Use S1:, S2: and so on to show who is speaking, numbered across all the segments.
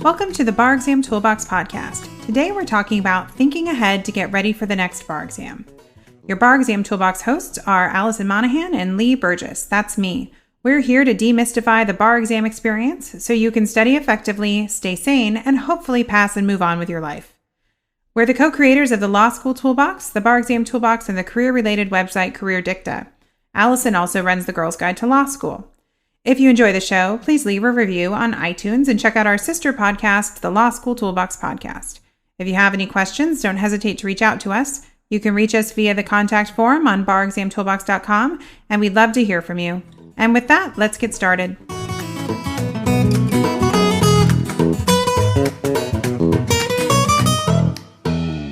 S1: Welcome to the Bar Exam Toolbox Podcast. Today we're talking about thinking ahead to get ready for the next bar exam. Your Bar Exam Toolbox hosts are Allison Monahan and Lee Burgess. That's me. We're here to demystify the bar exam experience so you can study effectively, stay sane, and hopefully pass and move on with your life. We're the co-creators of the Law School Toolbox, the Bar Exam Toolbox, and the career-related website Career Dicta. Allison also runs the Girls Guide to Law School. If you enjoy the show, please leave a review on iTunes and check out our sister podcast, the Law School Toolbox Podcast. If you have any questions, don't hesitate to reach out to us. You can reach us via the contact form on barexamtoolbox.com, and we'd love to hear from you. And with that, let's get started.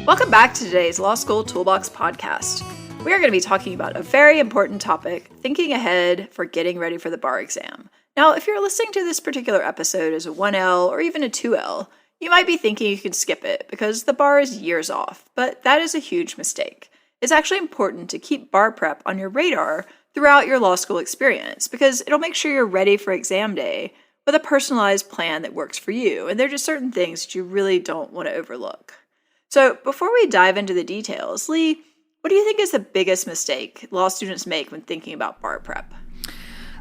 S2: Welcome back to today's Law School Toolbox Podcast. We are going to be talking about a very important topic, thinking ahead for getting ready for the bar exam. Now, if you're listening to this particular episode as a 1L or even a 2L, you might be thinking you can skip it because the bar is years off, but that is a huge mistake. It's actually important to keep bar prep on your radar throughout your law school experience because it'll make sure you're ready for exam day with a personalized plan that works for you, and there are just certain things that you really don't want to overlook. So before we dive into the details, Lee, what do you think is the biggest mistake law students make when thinking about bar prep?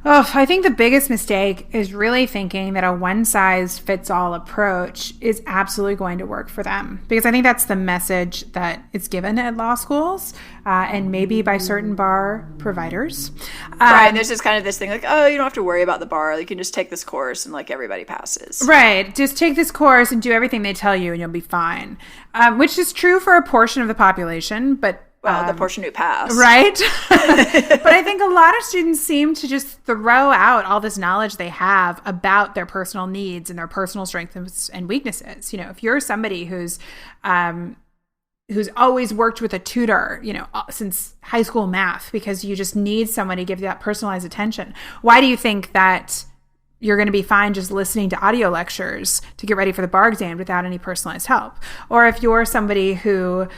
S1: Oh, I think the biggest mistake is really thinking that a one-size-fits-all approach is absolutely going to work for them. Because I think that's the message that is given at law schools and maybe by certain bar providers.
S2: Right, and there's just kind of this thing like, oh, you don't have to worry about the bar. You can just take this course and like everybody passes.
S1: Right, just take this course and do everything they tell you and you'll be fine. Which is true for a portion of the population, but
S2: well, the portion who passed.
S1: Right. But I think a lot of students seem to just throw out all this knowledge they have about their personal needs and their personal strengths and weaknesses. You know, if you're somebody who's always worked with a tutor, you know, since high school math, because you just need someone to give you that personalized attention, why do you think that you're going to be fine just listening to audio lectures to get ready for the bar exam without any personalized help? Or if you're somebody who,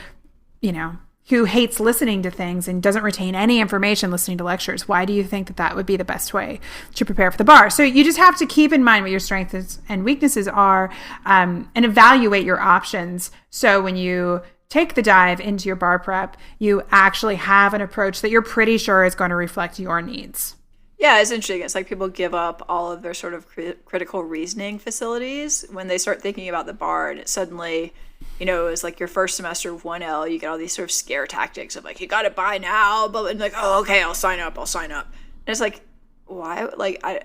S1: you know, who hates listening to things and doesn't retain any information listening to lectures, why do you think that that would be the best way to prepare for the bar? So you just have to keep in mind what your strengths and weaknesses are and evaluate your options. So when you take the dive into your bar prep, you actually have an approach that you're pretty sure is going to reflect your needs.
S2: Yeah, it's interesting. It's like people give up all of their sort of critical reasoning facilities when they start thinking about the bar, and it suddenly, you know, it was like your first semester of 1L, you get all these sort of scare tactics of like, you got to buy now, but and like, oh, okay, I'll sign up. And it's like, why? Like, I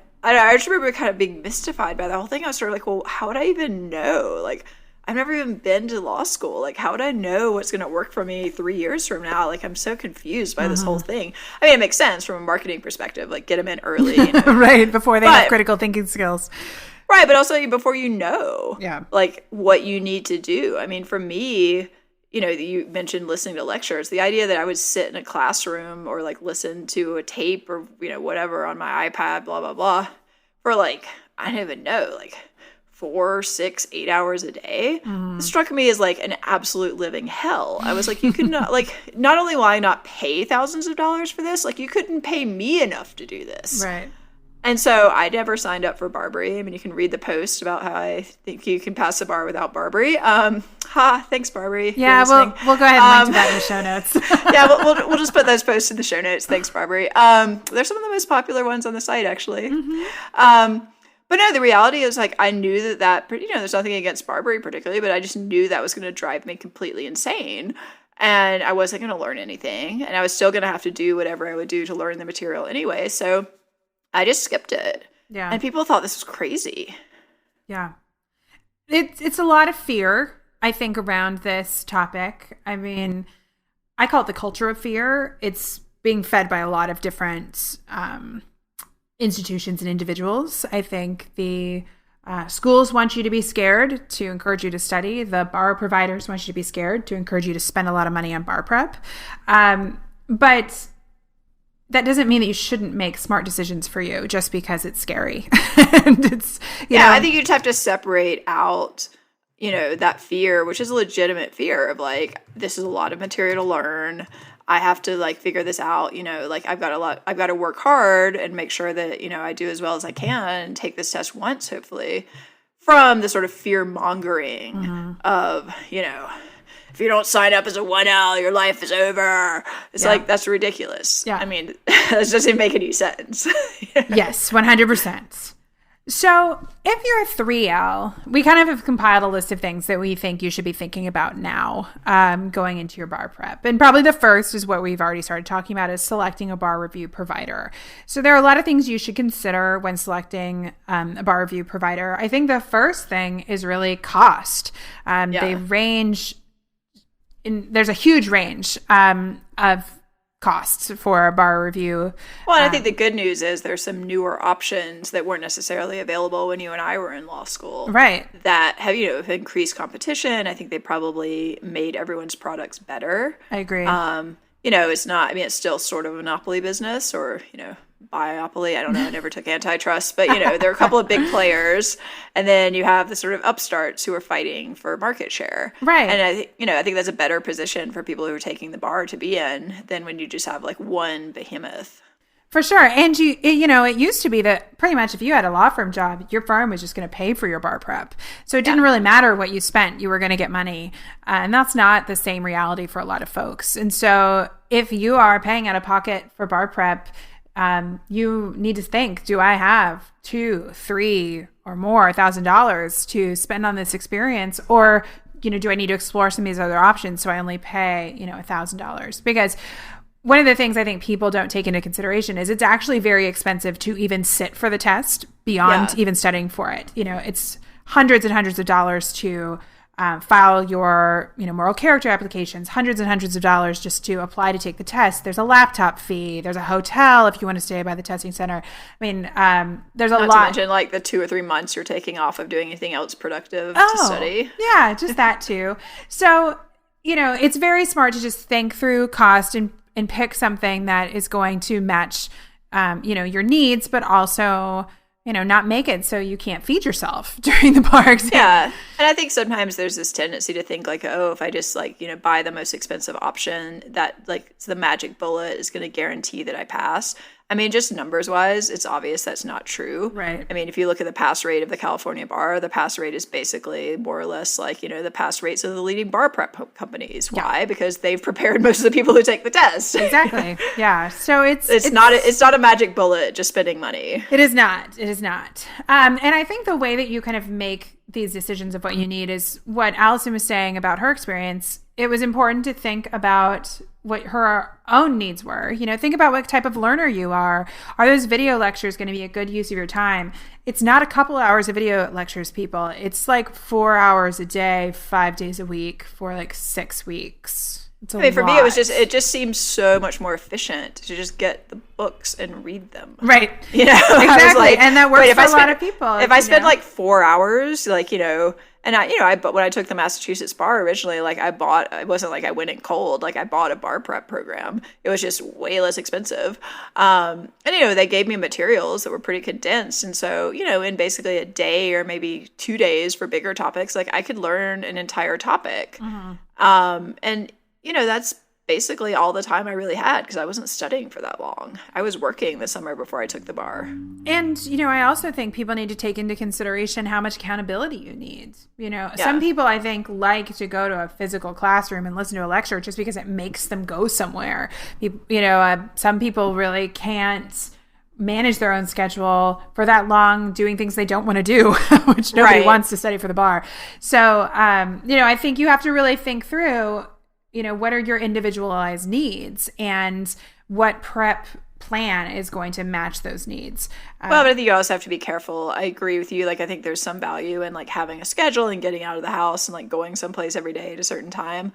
S2: just remember kind of being mystified by the whole thing. I was sort of like, well, how would I even know? Like, I've never even been to law school. Like, how would I know what's going to work for me 3 years from now? Like, I'm so confused by this whole thing. I mean, it makes sense from a marketing perspective, like get them in early. You know?
S1: Right, before they have critical thinking skills.
S2: Right, but also before you know,
S1: yeah,
S2: like what you need to do. I mean, for me, you know, you mentioned listening to lectures. The idea that I would sit in a classroom or like listen to a tape or, you know, whatever on my iPad, blah, blah, blah, for like, I don't even know, like 4, 6, 8 hours a day, it struck me as like an absolute living hell. I was like, you could not, like, not only will I not pay thousands of dollars for this, like you couldn't pay me enough to do this.
S1: Right.
S2: And so I never signed up for Barbary. I mean, you can read the post about how I think you can pass the bar without Barbary. Thanks, Barbary.
S1: Yeah, we'll go ahead and link to that in the show notes.
S2: Yeah, we'll just put those posts in the show notes. Thanks, Barbary. They're some of the most popular ones on the site, actually. But no, the reality is like I knew that you know, there's nothing against Barbary particularly, but I just knew that was going to drive me completely insane. And I wasn't going to learn anything. And I was still going to have to do whatever I would do to learn the material anyway. So I just skipped it.
S1: Yeah.
S2: And people thought this was crazy.
S1: Yeah. It's a lot of fear, I think, around this topic. I mean, I call it the culture of fear. It's being fed by a lot of different institutions and individuals. I think the schools want you to be scared to encourage you to study. The bar providers want you to be scared to encourage you to spend a lot of money on bar prep. But that doesn't mean that you shouldn't make smart decisions for you just because it's scary. And it's, you know,
S2: I think you just have to separate out that fear, which is a legitimate fear of like, this is a lot of material to learn. I have to like figure this out, like I've got to work hard and make sure that, I do as well as I can and take this test once, hopefully, from the sort of fear mongering of, if you don't sign up as a 1L, your life is over. It's like, that's ridiculous. Yeah. I mean, that doesn't make any sense.
S1: Yes, 100%. So if you're a 3L, we kind of have compiled a list of things that we think you should be thinking about now going into your bar prep. And probably the first is what we've already started talking about, is selecting a bar review provider. So there are a lot of things you should consider when selecting a bar review provider. I think the first thing is really cost. They range, there's a huge range of costs for a bar review.
S2: Well, and I think the good news is there's some newer options that weren't necessarily available when you and I were in law school.
S1: Right.
S2: That have, have increased competition. I think they probably made everyone's products better.
S1: I agree.
S2: It's not, it's still sort of a monopoly business or, biopoly. I don't know. I never took antitrust, but there are a couple of big players, and then you have the sort of upstarts who are fighting for market share.
S1: Right.
S2: And I think that's a better position for people who are taking the bar to be in than when you just have like one behemoth.
S1: For sure. And it used to be that pretty much if you had a law firm job, your firm was just going to pay for your bar prep. So it didn't really matter what you spent, you were going to get money. And that's not the same reality for a lot of folks. And so if you are paying out of pocket for bar prep, you need to think, do I have $2,000, $3,000 or more $1,000 to spend on this experience? Or, do I need to explore some of these other options so I only pay, $1,000? Because one of the things I think people don't take into consideration is it's actually very expensive to even sit for the test beyond even studying for it. It's hundreds and hundreds of dollars to file your, moral character applications, hundreds and hundreds of dollars just to apply to take the test. There's a laptop fee. There's a hotel if you want to stay by the testing center. I mean, there's a lot.
S2: Not to mention like the 2 or 3 months you're taking off of doing anything else productive to study.
S1: Yeah, just that too. So, it's very smart to just think through cost and pick something that is going to match, your needs, but also not make it so you can't feed yourself during the bar exam.
S2: Yeah. And I think sometimes there's this tendency to think like, oh, if I just buy the most expensive option, that it's the magic bullet is going to guarantee that I pass. I mean, just numbers wise, it's obvious that's not true.
S1: Right.
S2: I mean, if you look at the pass rate of the California bar, the pass rate is basically more or less like, the pass rates of the leading bar prep companies. Why? Because they've prepared most of the people who take the test.
S1: Exactly. Yeah. So it's
S2: not a magic bullet, just spending money.
S1: It is not. It is not. And I think the way that you kind of make these decisions of what you need is what Allison was saying about her experience. It was important to think about what her own needs were. Think about what type of learner you are. Are those video lectures going to be a good use of your time? It's not a couple hours of video lectures, people. It's like 4 hours a day, 5 days a week for like 6 weeks. For me,
S2: it just seems so much more efficient to just get the books and read them.
S1: Right.
S2: Exactly.
S1: And that works for a lot of people.
S2: If I spend like 4 hours, but when I took the Massachusetts bar originally, it wasn't like I went in cold. Like I bought a bar prep program. It was just way less expensive. And they gave me materials that were pretty condensed. And so, in basically a day or maybe 2 days for bigger topics, like I could learn an entire topic. Mm-hmm. And that's basically all the time I really had because I wasn't studying for that long. I was working the summer before I took the bar.
S1: And, I also think people need to take into consideration how much accountability you need. Some people I think like to go to a physical classroom and listen to a lecture just because it makes them go somewhere. Some people really can't manage their own schedule for that long doing things they don't want to do, which nobody wants to study for the bar. So, I think you have to really think through what are your individualized needs and what prep plan is going to match those needs.
S2: Well, but I think you also have to be careful. I agree with you. I think there's some value in having a schedule and getting out of the house and going someplace every day at a certain time.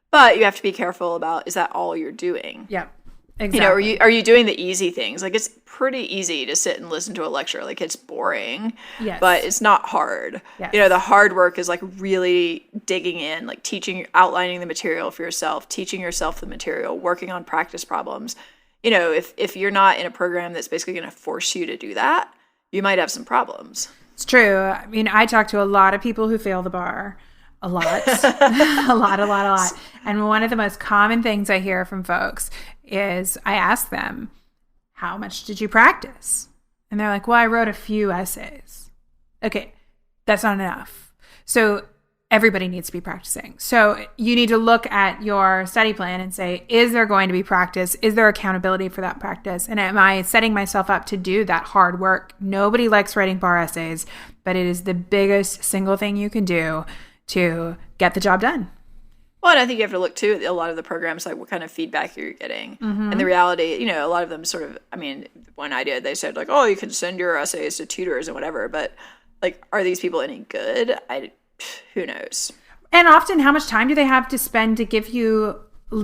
S2: But you have to be careful about, is that all you're doing?
S1: Yep. Exactly.
S2: Are you doing the easy things? It's pretty easy to sit and listen to a lecture. It's boring,
S1: yes,
S2: but it's not hard.
S1: Yes.
S2: The hard work is really digging in, teaching, outlining the material for yourself, teaching yourself the material, working on practice problems. If you're not in a program that's basically going to force you to do that, you might have some problems.
S1: It's true. I mean, I talk to a lot of people who fail the bar. A lot. A lot. And one of the most common things I hear from folks is I ask them, how much did you practice? And they're like, well, I wrote a few essays. Okay, that's not enough. So everybody needs to be practicing. So you need to look at your study plan and say, is there going to be practice? Is there accountability for that practice? And am I setting myself up to do that hard work? Nobody likes writing bar essays, but it is the biggest single thing you can do to get the job done.
S2: Well, and I think you have to look too at a lot of the programs, like what kind of feedback you're getting. And the reality, a lot of them sort of, when I did, they said like, oh, you can send your essays to tutors and whatever. But like, are these people any good? Who knows?
S1: And often, how much time do they have to spend to give you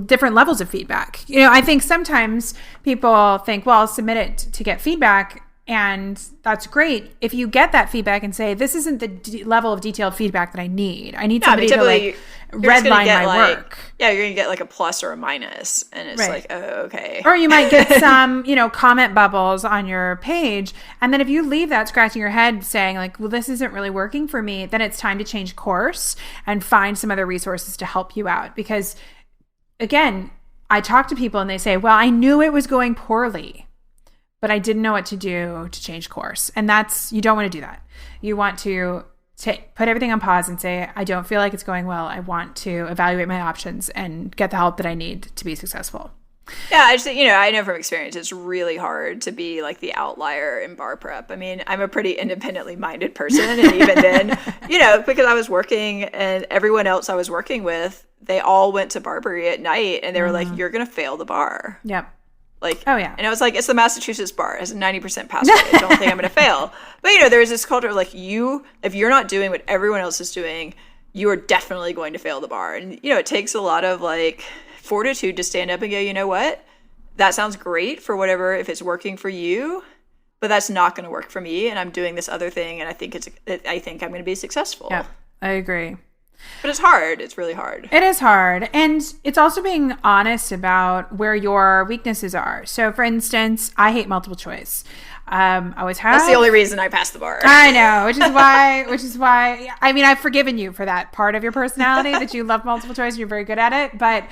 S1: different levels of feedback? I think sometimes people think, well, I'll submit it to get feedback. And that's great. If you get that feedback and say, this isn't the level of detailed feedback that I need. I need somebody to like redline my work.
S2: Yeah, you're going to get like a plus or a minus. And it's like, oh, okay.
S1: Or you might get some, comment bubbles on your page. And then if you leave that scratching your head saying like, well, this isn't really working for me, then it's time to change course and find some other resources to help you out. Because again, I talk to people and they say, well, I knew it was going poorly, but I didn't know what to do to change course. And you don't want to do that. You want to put everything on pause and say, I don't feel like it's going well. I want to evaluate my options and get the help that I need to be successful.
S2: Yeah, I know from experience, it's really hard to be like the outlier in bar prep. I'm a pretty independently minded person. And even then, because I was working and everyone else I was working with, they all went to Barbary at night and they were like, you're going to fail the bar.
S1: Yep.
S2: Like,
S1: oh yeah.
S2: And I was like, it's the Massachusetts bar. It has a 90% pass rate. I don't think I'm going to fail. But, there's this culture of like if you're not doing what everyone else is doing, you are definitely going to fail the bar. And, it takes a lot of like fortitude to stand up and go, you know what? That sounds great for whatever, if it's working for you, but that's not going to work for me. And I'm doing this other thing. And I think I'm going to be successful.
S1: Yeah, I agree.
S2: But it's hard. It's really hard.
S1: It is hard. And it's also being honest about where your weaknesses are. So for instance, I hate multiple choice. I always have.
S2: That's the only reason I passed the bar.
S1: I know, which is why, I've forgiven you for that part of your personality that you love multiple choice and you're very good at it. But,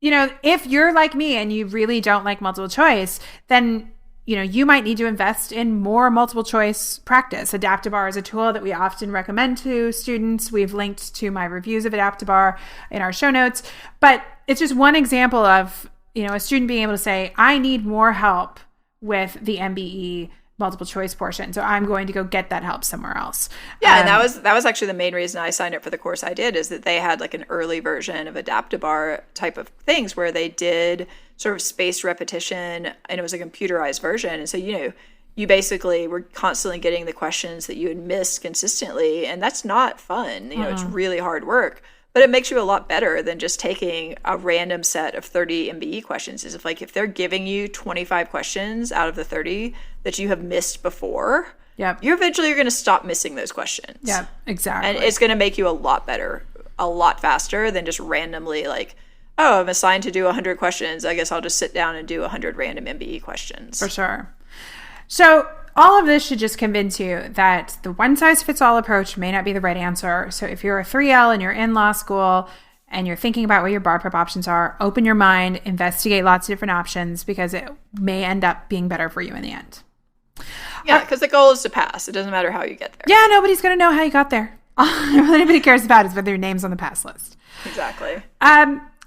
S1: if you're like me and you really don't like multiple choice, then you might need to invest in more multiple choice practice. Adaptabar is a tool that we often recommend to students. We've linked to my reviews of Adaptabar in our show notes. But it's just one example of, a student being able to say, I need more help with the MBE multiple choice portion. So I'm going to go get that help somewhere else.
S2: Yeah, and that was actually the main reason I signed up for the course I did, is that they had like an early version of Adaptabar type of things where they did sort of spaced repetition, and it was a computerized version. And so, you basically were constantly getting the questions that you had missed consistently, and that's not fun. It's really hard work. But it makes you a lot better than just taking a random set of 30 MBE questions. If they're giving you 25 questions out of the 30 that you have missed before,
S1: yep,
S2: you're eventually going to stop missing those questions.
S1: Yeah, exactly.
S2: And it's going to make you a lot better, a lot faster than just randomly like, oh, I'm assigned to do 100 questions. I guess I'll just sit down and do 100 random MBE questions.
S1: For sure. So all of this should just convince you that the one-size-fits-all approach may not be the right answer. So if you're a 3L and you're in law school and you're thinking about what your bar prep options are, open your mind, investigate lots of different options, because it may end up being better for you in the end.
S2: Yeah, because the goal is to pass. It doesn't matter how you get there.
S1: Yeah, nobody's going to know how you got there. All anybody cares about is whether your name's on the pass list.
S2: Exactly.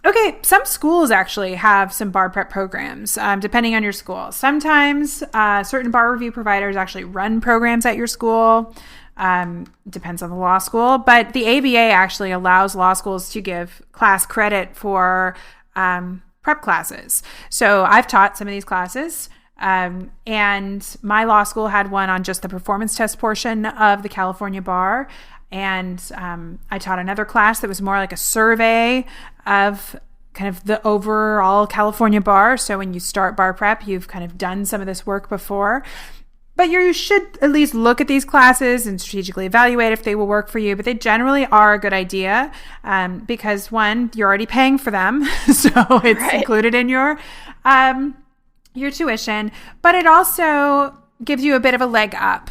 S1: Okay, some schools actually have some bar prep programs, depending on your school. Sometimes certain bar review providers actually run programs at your school. Depends on the law school. But the ABA actually allows law schools to give class credit for prep classes. So I've taught some of these classes. And my law school had one on just the performance test portion of the California bar. And I taught another class that was more like a survey of kind of the overall California bar. So when you start bar prep, you've kind of done some of this work before. But you should at least look at these classes and strategically evaluate if they will work for you. But they generally are a good idea because, one, you're already paying for them. So it's included in your tuition. But it also gives you a bit of a leg up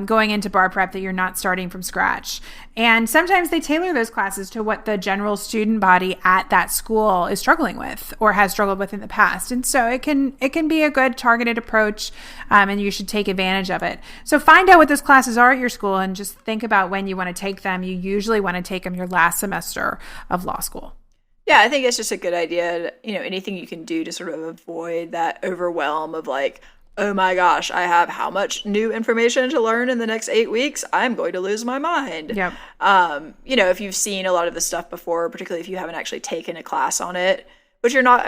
S1: going into bar prep, that you're not starting from scratch. And sometimes they tailor those classes to what the general student body at that school is struggling with or has struggled with in the past. And so it can be a good targeted approach, and you should take advantage of it. So find out what those classes are at your school and just think about when you want to take them. You usually want to take them your last semester of law school.
S2: Yeah, I think it's just a good idea. Anything you can do to sort of avoid that overwhelm of like, oh my gosh, I have how much new information to learn in the next 8 weeks? I'm going to lose my mind.
S1: Yep.
S2: If you've seen a lot of the stuff before, particularly if you haven't actually taken a class on it, which you're not,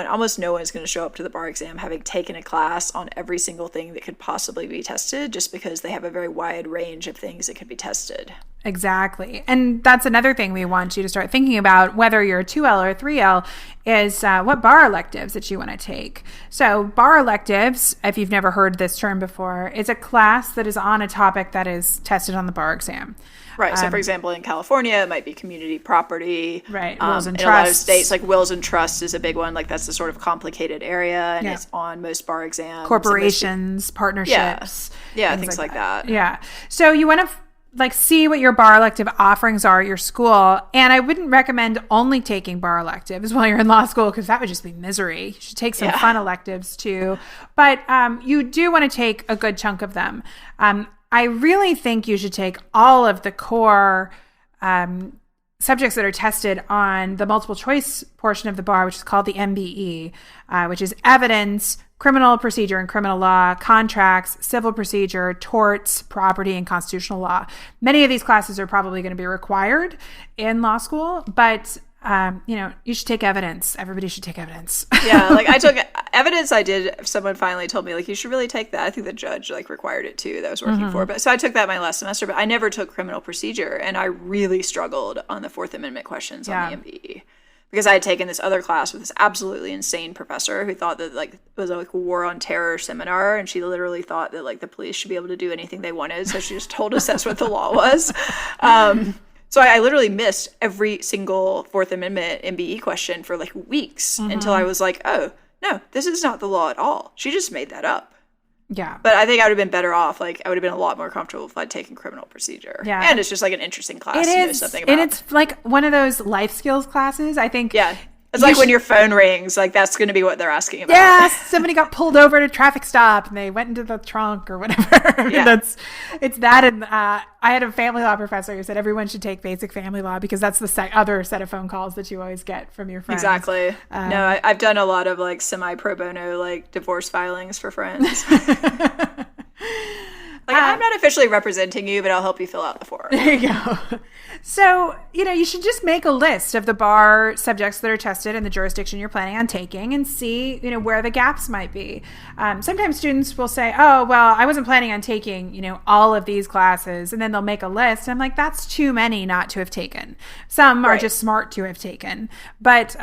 S2: almost no one is going to show up to the bar exam having taken a class on every single thing that could possibly be tested, just because they have a very wide range of things that could be tested.
S1: Exactly. And that's another thing we want you to start thinking about, whether you're a 2L or a 3L, is what bar electives that you want to take. So bar electives, if you've never heard this term before, is a class that is on a topic that is tested on the bar exam.
S2: Right. So, for example, in California, it might be community property.
S1: Right. Wills and
S2: trusts. In a lot of states, like wills and trusts is a big one. Like, that's the sort of complicated area, and it's on most bar exams.
S1: Corporations, partnerships.
S2: Yeah, things like that.
S1: Yeah. So you want to see what your bar elective offerings are at your school. And I wouldn't recommend only taking bar electives while you're in law school, because that would just be misery. You should take some fun electives too. But you do want to take a good chunk of them. I really think you should take all of the core subjects that are tested on the multiple choice portion of the bar, which is called the MPE, which is evidence, criminal procedure and criminal law, contracts, civil procedure, torts, property, and constitutional law. Many of these classes are probably going to be required in law school, but you should take evidence. Everybody should take evidence.
S2: Yeah, I took evidence. Someone finally told me, you should really take that. I think the judge required it too, that I was working for. But so I took that my last semester, but I never took criminal procedure, and I really struggled on the Fourth Amendment questions on the MPE. Because I had taken this other class with this absolutely insane professor who thought that it was a war on terror seminar, and she literally thought that the police should be able to do anything they wanted. So she just told us that's what the law was. So I literally missed every single Fourth Amendment MBE question for weeks until I was like, oh, no, this is not the law at all. She just made that up.
S1: Yeah.
S2: But I think I would have been better off. I would have been a lot more comfortable if I'd taken criminal procedure.
S1: Yeah.
S2: And it's just an interesting class to know something about.
S1: And it's one of those life skills classes, I think.
S2: Yeah. It's when your phone rings, that's going to be what they're asking about.
S1: Yeah, somebody got pulled over at a traffic stop and they went into the trunk or whatever. Yeah. It's that. And I had a family law professor who said everyone should take basic family law, because that's the other set of phone calls that you always get from your friends.
S2: Exactly. No, I've done a lot of semi pro bono divorce filings for friends. I'm not officially representing you, but I'll help you fill out the form.
S1: There you go. So, you should just make a list of the bar subjects that are tested in the jurisdiction you're planning on taking and see, where the gaps might be. Sometimes students will say, oh, well, I wasn't planning on taking, all of these classes. And then they'll make a list. And I'm like, that's too many not to have taken. Some are just smart to have taken. But,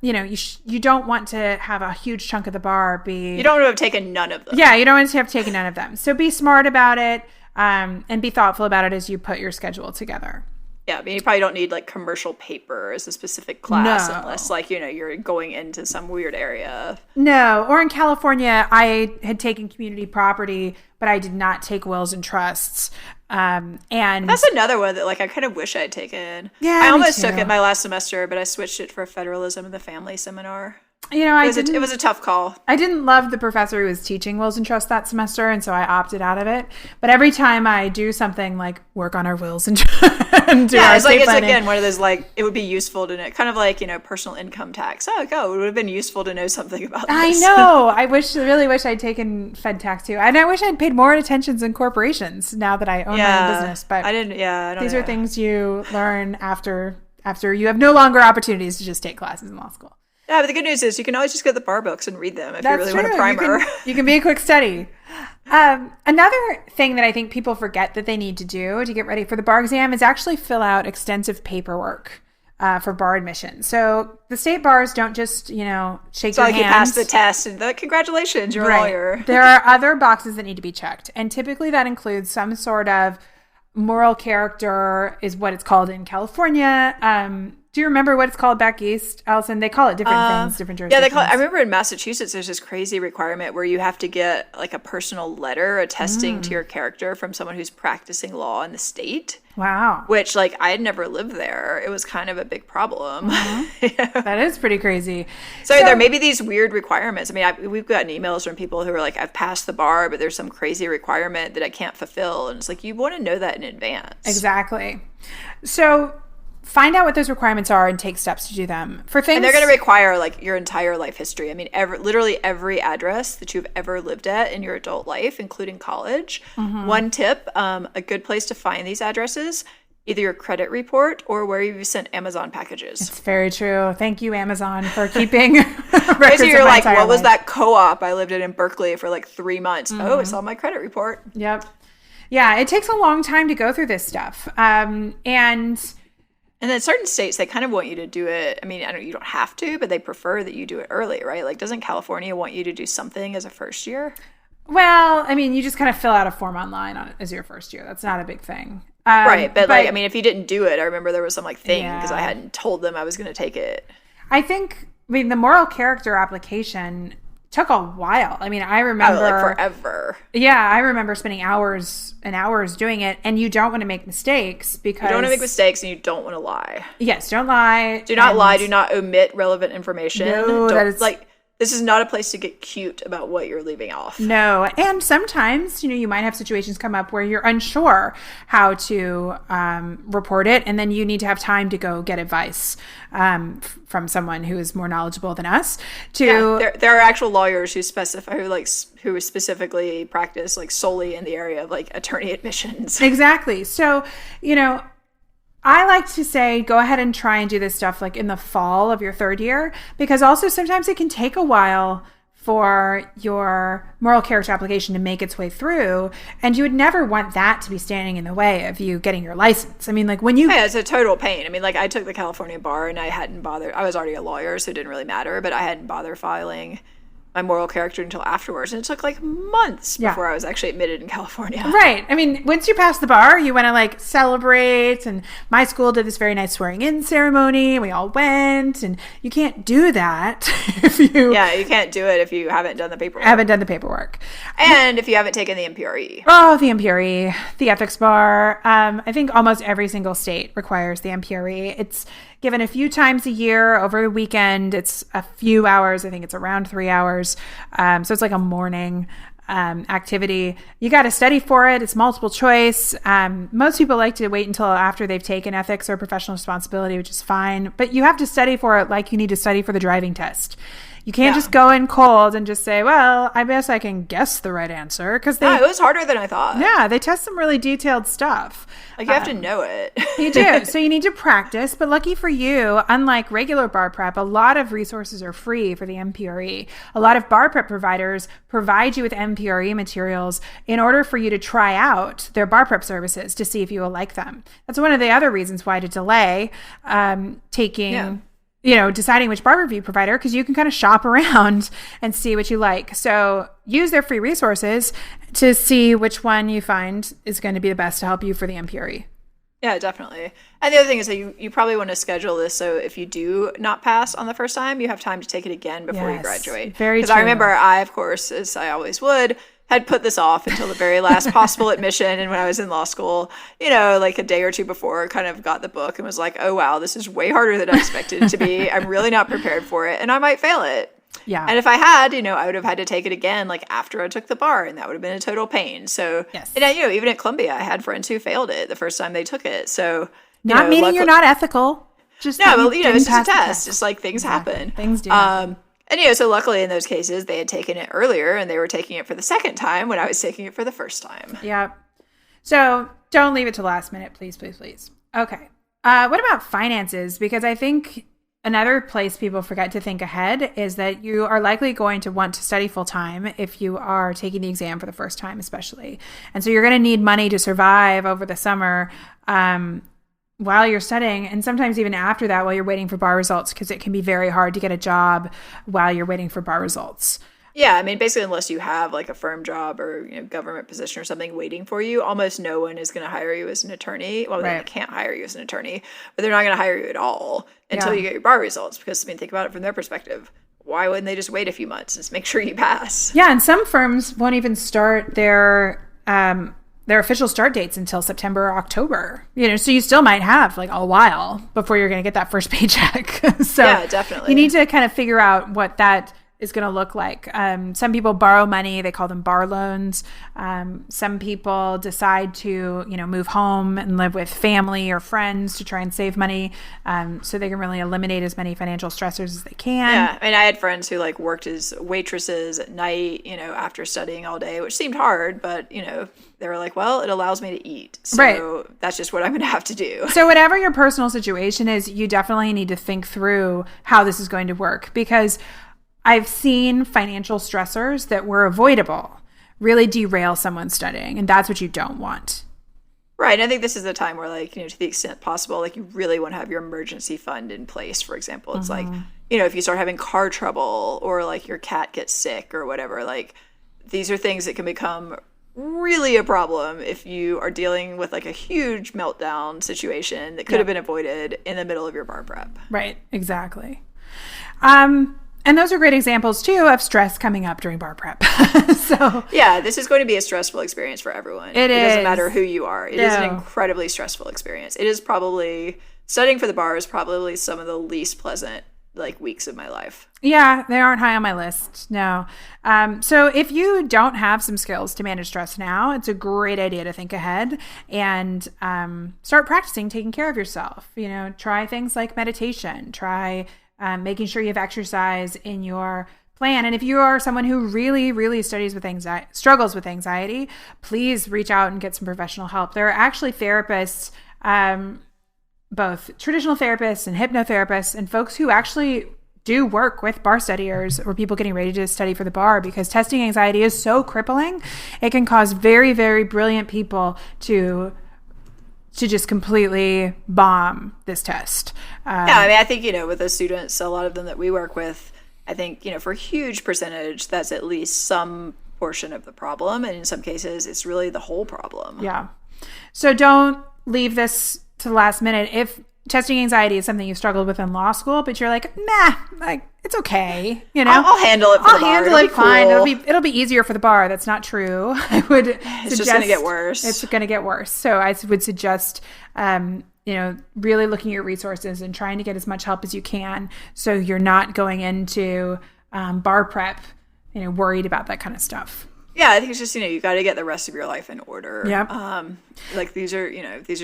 S1: you don't want to have a huge chunk of the bar be...
S2: You don't want to have taken none of them.
S1: Yeah, you don't want to have taken none of them. So be smart about it, and be thoughtful about it as you put your schedule together.
S2: Yeah, you probably don't need commercial paper as a specific class unless you're going into some weird area.
S1: No, or in California, I had taken community property, but I did not take wills and trusts. And
S2: that's another one that I kind of wish I had taken.
S1: Yeah,
S2: I almost took it my last semester, but I switched it for federalism in the family seminar. It was a tough call.
S1: I didn't love the professor who was teaching wills and trusts that semester, and so I opted out of it. But every time I do something like work on our wills and and do our estate planning,
S2: again one of those it would be useful to know, kind of personal income tax. It would have been useful to know something about this.
S1: I know. I really wish I'd taken Fed tax too, and I wish I'd paid more attention in corporations now that I own my own business. But
S2: I didn't. Yeah, I don't
S1: these
S2: know.
S1: are things you learn after you have no longer opportunities to just take classes in law school.
S2: Yeah, but the good news is you can always just get the bar books and read them if you really want a primer.
S1: You can be a quick study. Another thing that I think people forget that they need to do to get ready for the bar exam is actually fill out extensive paperwork for bar admission. So the state bars don't just, shake your hands.
S2: You pass the test and congratulations, you're a lawyer.
S1: There are other boxes that need to be checked. And typically that includes some sort of moral character is what it's called in California, Do you remember what it's called back east, Allison? They call it different things, different jurisdictions.
S2: Yeah, I remember in Massachusetts, there's this crazy requirement where you have to get like a personal letter attesting to your character from someone who's practicing law in the state.
S1: Wow.
S2: Which, like, I had never lived there. It was kind of a big problem.
S1: Mm-hmm. That is pretty crazy.
S2: So there may be these weird requirements. I mean, we've gotten emails from people who are like, I've passed the bar, but there's some crazy requirement that I can't fulfill. And it's like, you want to know that in advance.
S1: Exactly. So find out what those requirements are and take steps to do them. For things,
S2: and they're going to require like your entire life history. I mean, literally every address that you've ever lived at in your adult life, including college. Mm-hmm. One tip, a good place to find these addresses, either your credit report or where you've sent Amazon packages.
S1: It's very true. Thank you, Amazon, for keeping records
S2: Basically, you're
S1: of my
S2: like,
S1: entire
S2: what was
S1: life.
S2: that co-op I lived in Berkeley for like 3 months?
S1: Mm-hmm.
S2: Oh, it's on my credit report.
S1: Yep. Yeah, it takes a long time to go through this stuff.
S2: And then certain states, they kind of want you to do it. I mean, you don't have to, but they prefer that you do it early, right? Like, doesn't California want you to do something as a first year?
S1: Well, I mean, you just kind of fill out a form online as your first year. That's not a big thing.
S2: Right. But like, I mean, if you didn't do it, I remember there was some like thing because I hadn't told them I was going to take it.
S1: I mean, the moral character application took a while. I mean, I remember
S2: like forever.
S1: Yeah, I remember spending hours and hours doing it, and you don't want to make mistakes because
S2: you don't want to make mistakes, and you don't want to lie.
S1: Yes, don't lie.
S2: Do not lie. Do not omit relevant information.
S1: No, that is
S2: like. This is not a place to get cute about what you're leaving off.
S1: No. And sometimes, you might have situations come up where you're unsure how to report it. And then you need to have time to go get advice from someone who is more knowledgeable than us.
S2: There are actual lawyers who specify, who specifically practice like solely in the area of like attorney admissions.
S1: Exactly. So, I like to say, go ahead and try and do this stuff like in the fall of your third year, because also sometimes it can take a while for your moral character application to make its way through. And you would never want that to be standing in the way of you getting your license. I mean, like when you...
S2: Yeah, it's a total pain. I mean, like I took the California bar and I hadn't bothered... I was already a lawyer, so it didn't really matter, but I hadn't bothered filing my moral character until afterwards. And it took like months before I was actually admitted in California.
S1: Right. I mean, once you pass the bar, you want to like celebrate. And my school did this very nice swearing in ceremony. And we all went. And you can't do that if you...
S2: Yeah, you can't do it if you haven't done the paperwork.
S1: And
S2: if you haven't taken the MPRE.
S1: Oh, the MPRE, the ethics bar. I think almost every single state requires the MPRE. It's given a few times a year over a weekend. It's a few hours. I think it's around 3 hours. So it's like a morning activity. You got to study for it. It's multiple choice. Most people like to wait until after they've taken ethics or professional responsibility, which is fine. But you have to study for it like you need to study for the driving test. You can't just go in cold and just say, well, I guess I can guess the right answer. Because
S2: it was harder than I thought.
S1: Yeah, they test some really detailed stuff.
S2: Like, you have to know it.
S1: You do. So you need to practice. But lucky for you, unlike regular bar prep, a lot of resources are free for the MPRE. A lot of bar prep providers provide you with MPRE materials in order for you to try out their bar prep services to see if you will like them. That's one of the other reasons why to delay deciding which bar review provider, because you can kind of shop around and see what you like. So use their free resources to see which one you find is going to be the best to help you for the MPRE.
S2: Yeah, definitely. And the other thing is that you probably want to schedule this so if you do not pass on the first time, you have time to take it again before you graduate.
S1: Very true.
S2: Because I remember I, of course, as I always would, had put this off until the very last possible admission. And when I was in law school, like a day or two before, kind of got the book and was like, oh, wow, this is way harder than I expected it to be. I'm really not prepared for it. And I might fail it.
S1: Yeah.
S2: And if I had, I would have had to take it again, like after I took the bar, and that would have been a total pain. So,
S1: yes.
S2: And even at Columbia, I had friends who failed it the first time they took it. So,
S1: not meaning you're not ethical. Just
S2: it's just a test. Just like things happen.
S1: Things do happen.
S2: And, so luckily in those cases, they had taken it earlier and they were taking it for the second time when I was taking it for the first time.
S1: Yeah. So don't leave it to last minute, please, please, please. Okay. What about finances? Because I think another place people forget to think ahead is that you are likely going to want to study full time if you are taking the exam for the first time, especially. And so you're going to need money to survive over the summer, while you're studying, and sometimes even after that while you're waiting for bar results, because it can be very hard to get a job while you're waiting for bar results.
S2: Yeah, I mean, basically, unless you have like a firm job or government position or something waiting for you, almost no one is going to hire you as an attorney. Well, they can't hire you as an attorney, but they're not going to hire you at all until you get your bar results. Because I mean, think about it from their perspective. Why wouldn't they just wait a few months and just make sure you pass?
S1: Yeah, and some firms won't even start their official start dates until September or October. So you still might have like a while before you're going to get that first paycheck. So
S2: yeah, definitely.
S1: You need to kind of figure out what that is going to look like. Some people borrow money. They call them bar loans. Some people decide to, move home and live with family or friends to try and save money so they can really eliminate as many financial stressors as they can.
S2: Yeah. I mean, I had friends who like worked as waitresses at night, after studying all day, which seemed hard, but, they were like, well, it allows me to eat. So that's just what I'm going to have to do.
S1: So whatever your personal situation is, you definitely need to think through how this is going to work, because I've seen financial stressors that were avoidable really derail someone studying, and that's what you don't want.
S2: Right. And I think this is a time where, like, to the extent possible, like, you really want to have your emergency fund in place, for example. It's like, if you start having car trouble or, like, your cat gets sick or whatever, like, these are things that can become really a problem if you are dealing with, like, a huge meltdown situation that could have been avoided in the middle of your bar prep.
S1: Right. Exactly. And those are great examples, too, of stress coming up during bar prep. So
S2: yeah, this is going to be a stressful experience for everyone. It doesn't matter who you are. It is an incredibly stressful experience. It is probably, studying for the bar is probably some of the least pleasant, like, weeks of my life.
S1: Yeah, they aren't high on my list. No. So if you don't have some skills to manage stress now, it's a great idea to think ahead and start practicing taking care of yourself. Try things like meditation. Try making sure you have exercise in your plan. And if you are someone who really, really struggles with anxiety, please reach out and get some professional help. There are actually therapists, both traditional therapists and hypnotherapists, and folks who actually do work with bar studiers or people getting ready to study for the bar, because testing anxiety is so crippling. It can cause very, very brilliant people to just completely bomb this test.
S2: Yeah, I mean, I think, with the students, a lot of them that we work with, I think, for a huge percentage, that's at least some portion of the problem. And in some cases, it's really the whole problem.
S1: Yeah. So don't leave this to the last minute. If testing anxiety is something you've struggled with in law school, but you're like, nah, like, it's okay.
S2: I'll handle it for the bar.
S1: I'll handle it fine. Cool. It'll be easier for the bar. That's not true.
S2: It's just going to get worse.
S1: It's going to get worse. So I would suggest, really looking at your resources and trying to get as much help as you can, so you're not going into bar prep, worried about that kind of stuff.
S2: Yeah, I think it's just, you got to get the rest of your life in order.
S1: Yep.
S2: Like, these are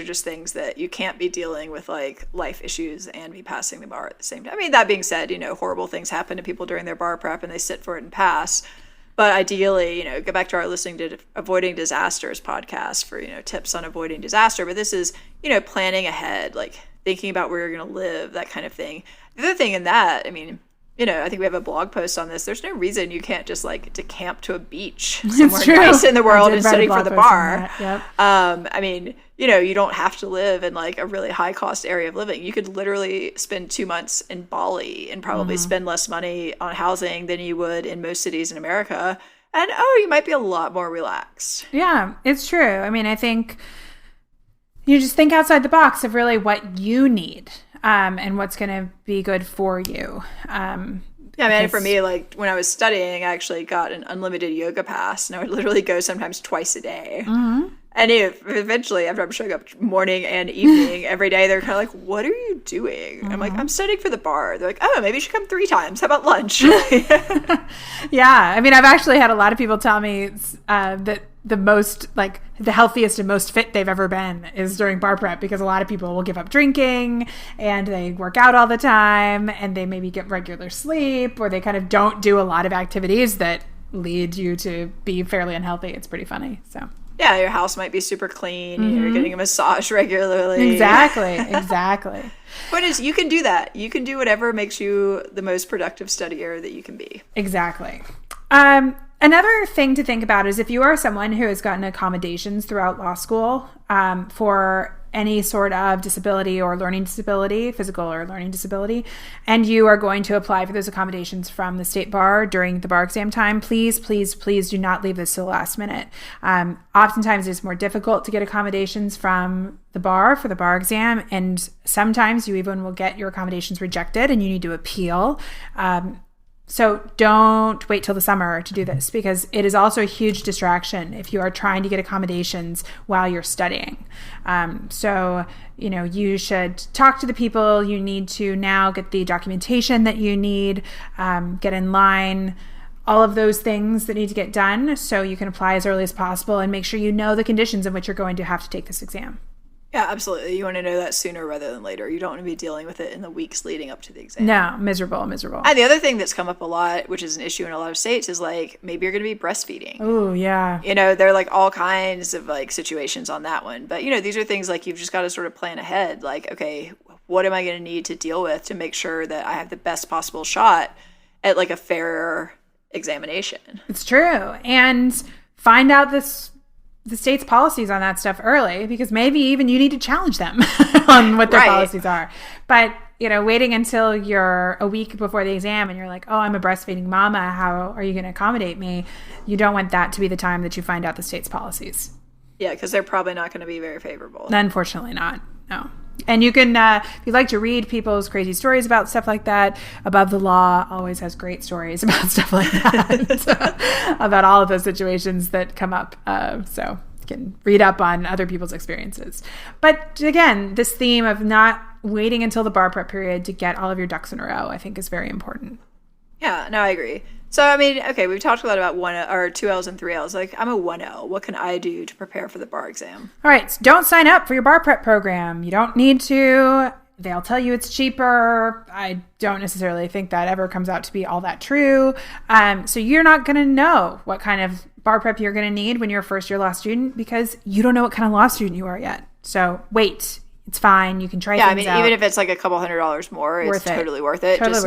S2: just things that you can't be dealing with, like, life issues and be passing the bar at the same time. I mean, that being said, horrible things happen to people during their bar prep and they sit for it and pass. But ideally, go back to our listening to Avoiding Disasters podcast for, tips on avoiding disaster. But this is, planning ahead, like thinking about where you're going to live, that kind of thing. The other thing in that, I mean, I think we have a blog post on this. There's no reason you can't just like to camp to a beach somewhere nice in the world and study for the bar.
S1: Yep.
S2: I mean, you don't have to live in like a really high cost area of living. You could literally spend 2 months in Bali and probably spend less money on housing than you would in most cities in America. And you might be a lot more relaxed.
S1: Yeah, it's true. I mean, I think you just think outside the box of really what you need. And what's going to be good for you.
S2: Yeah, I mean, for me, like, when I was studying, I actually got an unlimited yoga pass, and I would literally go sometimes twice a day. Mm-hmm. And eventually, after I'm showing up morning and evening every day, they're kind of like, what are you doing? Mm-hmm. I'm like, I'm studying for the bar. They're like, oh, maybe you should come 3 times. How about lunch?
S1: Yeah. I mean, I've actually had a lot of people tell me that the most, like, the healthiest and most fit they've ever been is during bar prep, because a lot of people will give up drinking and they work out all the time and they maybe get regular sleep, or they kind of don't do a lot of activities that lead you to be fairly unhealthy. It's pretty funny. So
S2: yeah, your house might be super clean. You're getting a massage regularly.
S1: Exactly.
S2: Point is, you can do that. You can do whatever makes you the most productive studier that you can be.
S1: Exactly. Another thing to think about is if you are someone who has gotten accommodations throughout law school for any sort of disability or learning disability, physical or learning disability, and you are going to apply for those accommodations from the state bar during the bar exam time, please do not leave this to the last minute. Oftentimes it's more difficult to get accommodations from the bar for the bar exam, and sometimes you even will get your accommodations rejected and you need to appeal. So don't wait till the summer to do this, because it is also a huge distraction if you are trying to get accommodations while you're studying. So, you should talk to the people you need to now, get the documentation that you need, get in line, all of those things that need to get done so you can apply as early as possible, and make sure you know the conditions in which you're going to have to take this exam.
S2: Yeah, absolutely. You want to know that sooner rather than later. You don't want to be dealing with it in the weeks leading up to the exam.
S1: No, miserable.
S2: And the other thing that's come up a lot, which is an issue in a lot of states, is maybe you're going to be breastfeeding.
S1: Oh, yeah.
S2: There are all kinds of situations on that one. But, these are things you've just got to sort of plan ahead. Okay, what am I going to need to deal with to make sure that I have the best possible shot at a fair examination?
S1: It's true. And find out the state's policies on that stuff early, because maybe even you need to challenge them on what their policies are. But, waiting until you're a week before the exam and you're like, oh, I'm a breastfeeding mama, how are you going to accommodate me? You don't want that to be the time that you find out the state's policies.
S2: Yeah, because they're probably not going to be very favorable.
S1: Unfortunately not, no. And you can, if you'd like to read people's crazy stories about stuff like that, Above the Law always has great stories about stuff like that, about all of those situations that come up. So you can read up on other people's experiences. But again, this theme of not waiting until the bar prep period to get all of your ducks in a row, I think is very important.
S2: Yeah, no, I agree. So, we've talked a lot about 2Ls and 3Ls. I'm a 1L. What can I do to prepare for the bar exam?
S1: All right. So don't sign up for your bar prep program. You don't need to. They'll tell you it's cheaper. I don't necessarily think that ever comes out to be all that true. So you're not going to know what kind of bar prep you're going to need when you're a first-year law student, because you don't know what kind of law student you are yet. So wait. It's fine. You can try things out.
S2: Even if it's a couple $100 more, it's totally worth it.
S1: Totally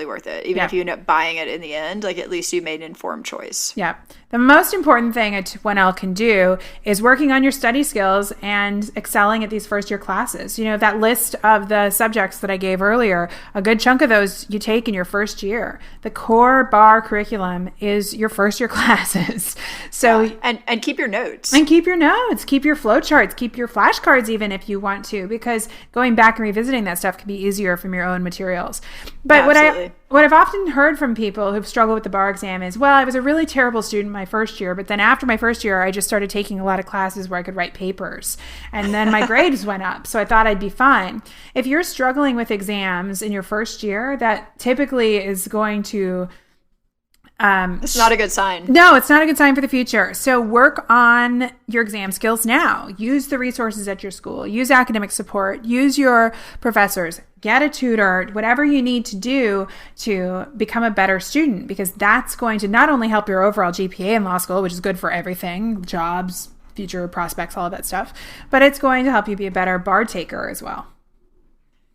S2: worth it. Even if you end up buying it in the end, at least you made an informed choice.
S1: Yeah. The most important thing a 1L can do is working on your study skills and excelling at these first year classes. That list of the subjects that I gave earlier, a good chunk of those you take in your first year. The core bar curriculum is your first year classes. So
S2: and keep your notes.
S1: And keep your notes. Keep your flowcharts. Keep your flashcards even if you want to, because going back and revisiting that stuff can be easier from your own materials. But what I've often heard from people who've struggled with the bar exam is, well, I was a really terrible student my first year, but then after my first year, I just started taking a lot of classes where I could write papers, and then my grades went up, so I thought I'd be fine. If you're struggling with exams in your first year, that typically is going to
S2: it's not a good sign.
S1: No, it's not a good sign for the future. So work on your exam skills now. Use the resources at your school. Use academic support. Use your professors. Get a tutor, whatever you need to do to become a better student, because that's going to not only help your overall GPA in law school, which is good for everything, jobs, future prospects, all of that stuff, but it's going to help you be a better bar taker as well.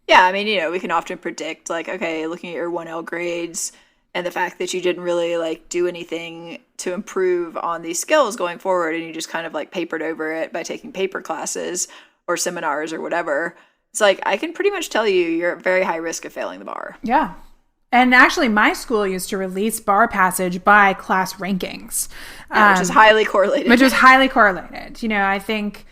S2: Yeah, we can often predict, okay, looking at your 1L grades, and the fact that you didn't really do anything to improve on these skills going forward, and you just kind of papered over it by taking paper classes or seminars or whatever. It's I can pretty much tell you're at very high risk of failing the bar.
S1: Yeah. And actually, my school used to release bar passage by class rankings.
S2: Which is highly correlated.
S1: I think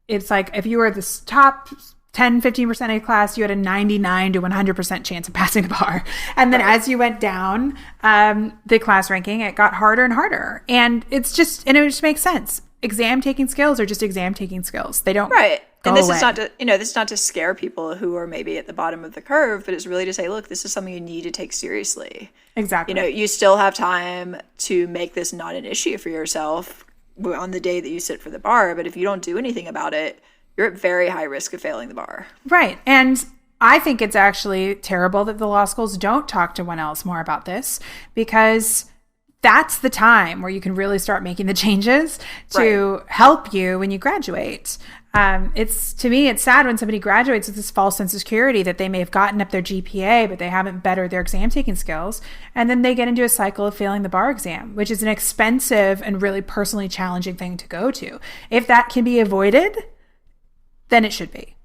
S1: it's if you were the top 10, 15% of your class, you had a 99 to 100% chance of passing the bar. And then as you went down the class ranking, it got harder and harder. And it just makes sense. Exam taking skills are just exam taking skills. They don't
S2: And this is not to, this is not to scare people who are maybe at the bottom of the curve, but it's really to say, look, this is something you need to take seriously.
S1: Exactly.
S2: You still have time to make this not an issue for yourself on the day that you sit for the bar. But if you don't do anything about it, you're at very high risk of failing the bar.
S1: Right. And I think it's actually terrible that the law schools don't talk to 1Ls more about this, because that's the time where you can really start making the changes to help you when you graduate. To me, it's sad when somebody graduates with this false sense of security that they may have gotten up their GPA, but they haven't bettered their exam taking skills. And then they get into a cycle of failing the bar exam, which is an expensive and really personally challenging thing to go to. If that can be avoided, than it should be.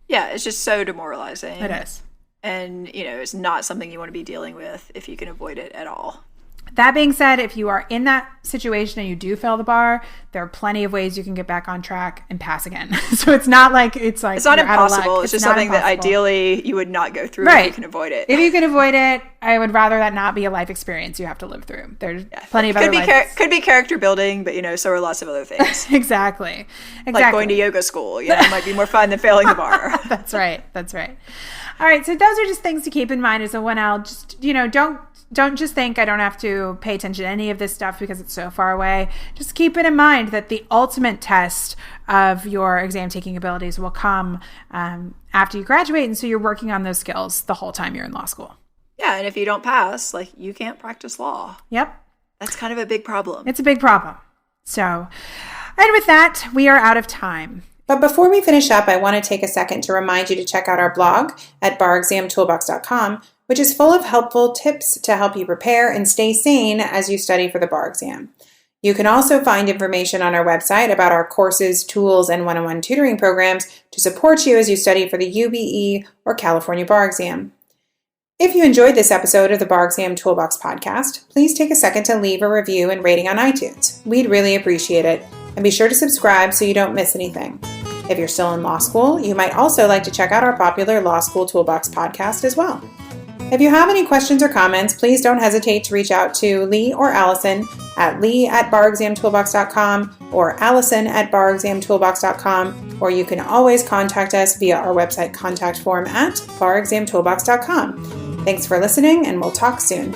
S2: Yeah, it's just so demoralizing.
S1: It is.
S2: And, it's not something you want to be dealing with if you can avoid it at all.
S1: That being said, if you are in that situation and you do fail the bar, there are plenty of ways you can get back on track and pass again. So it's not like it's not
S2: impossible. It's just something that ideally you would not go through if you can avoid it.
S1: If you can avoid it, I would rather that not be a life experience you have to live through. There's plenty of other
S2: could be character building, but so are lots of other things.
S1: Exactly.
S2: Like going to yoga school. It might be more fun than failing the bar.
S1: That's right. All right, so those are just things to keep in mind as a 1L. Just, don't just think I don't have to pay attention to any of this stuff because it's so far away. Just keep it in mind that the ultimate test of your exam taking abilities will come after you graduate, and so you're working on those skills the whole time you're in law school.
S2: Yeah, and if you don't pass, you can't practice law.
S1: Yep.
S2: That's kind of a big problem.
S1: It's a big problem. So, and with that, we are out of time.
S3: But before we finish up, I want to take a second to remind you to check out our blog at barexamtoolbox.com, which is full of helpful tips to help you prepare and stay sane as you study for the bar exam. You can also find information on our website about our courses, tools, and one-on-one tutoring programs to support you as you study for the UBE or California bar exam. If you enjoyed this episode of the Bar Exam Toolbox Podcast, please take a second to leave a review and rating on iTunes. We'd really appreciate it. And be sure to subscribe so you don't miss anything. If you're still in law school, you might also like to check out our popular Law School Toolbox podcast as well. If you have any questions or comments, please don't hesitate to reach out to Lee or Allison at lee@barexamtoolbox.com or allison@barexamtoolbox.com, or you can always contact us via our website contact form at barexamtoolbox.com. Thanks for listening, and we'll talk soon.